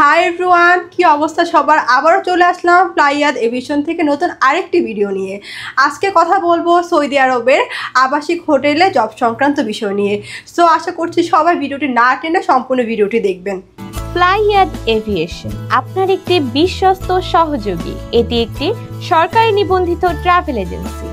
Hi everyone, কি অবস্থা সবার? আবারও চলে আসলাম ফ্লাইয়াদ এভিয়েশন থেকে নতুন আরেকটি ভিডিও নিয়ে। আজকে কথা বলবো সৌদি আরবের আবাসিক হোটেলে জব সংক্রান্ত বিষয় নিয়ে। সো আশা করছি সবাই ভিডিওটি না টেনে সম্পূর্ণ ভিডিওটি দেখবেন। ফ্লাইয়াদ এভিয়েশন আপনার একটি বিশ্বস্ত সহযোগী। এটি একটি সরকারি নিবন্ধিত ট্রাভেল এজেন্সি।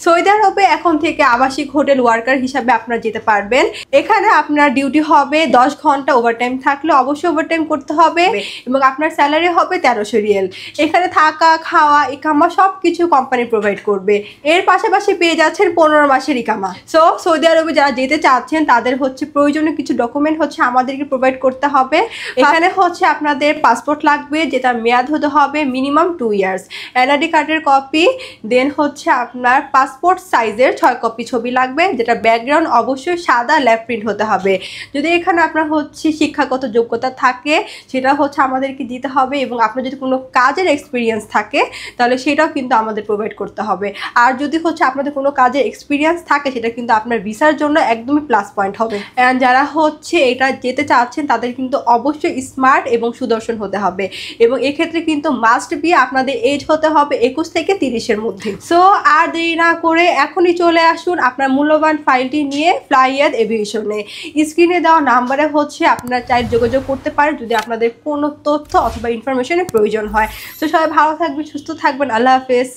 সৌদি আরবে এখন থেকে আবাসিক হোটেল ওয়ার্কার হিসাবে আপনারা যেতে পারবেন। এখানে আপনার ডিউটি হবে 10 ঘন্টা, ওভারটাইম থাকলে অবশ্যই ওভারটাইম করতে হবে এবং আপনার স্যালারি হবে 1300 রিয়াল। এখানে থাকা, খাওয়া, ইকামা সব কিছু কোম্পানি প্রোভাইড করবে। এর পাশাপাশি পেয়ে যাচ্ছেন 15 মাসের ইকামা। সো সৌদি আরবে যারা যেতে চাচ্ছেন তাদের প্রয়োজনীয় কিছু ডকুমেন্ট আমাদেরকে প্রোভাইড করতে হবে। এখানে আপনাদের পাসপোর্ট লাগবে, যেটা মেয়াদ হতে হবে মিনিমাম 2 ইয়ার্স, এনআইডি কার্ডের কপি, দেন আপনার পাসপোর্ট সাইজের 6 কপি ছবি লাগবে, যেটা ব্যাকগ্রাউন্ড অবশ্যই সাদা ল্যাব প্রিন্ট হতে হবে। যদি এখানে আপনার শিক্ষাগত যোগ্যতা থাকে সেটা আমাদেরকে দিতে হবে, এবং আপনার যদি কোনো কাজের এক্সপিরিয়েন্স থাকে তাহলে সেটাও কিন্তু আমাদের প্রোভাইড করতে হবে। আর যদি আপনাদের কোনো কাজের এক্সপিরিয়েন্স থাকে সেটা কিন্তু আপনার ভিসার জন্য একদমই প্লাস পয়েন্ট হবে। অ্যান্ড যারা এটা যেতে চাচ্ছেন তাদের কিন্তু অবশ্যই স্মার্ট এবং সুদর্শন হতে হবে, এবং এক্ষেত্রে কিন্তু মাস্ট বি আপনাদের এজ হতে হবে 21 থেকে 30-এর মধ্যে। সো আর দেরি না করে এখনই চলে আসুন আপনার মূল্যবান ফাইলটি নিয়ে ফ্লাইয়াদ এভিয়েশনে। স্ক্রিনে দেওয়া নাম্বারে আপনারা চাইলে যোগাযোগ করতে পারেন যদি আপনাদের কোনো তথ্য অথবা ইনফরমেশনের প্রয়োজন হয়। তো সবাই ভালো থাকবেন, সুস্থ থাকবেন। আল্লাহ হাফেজ।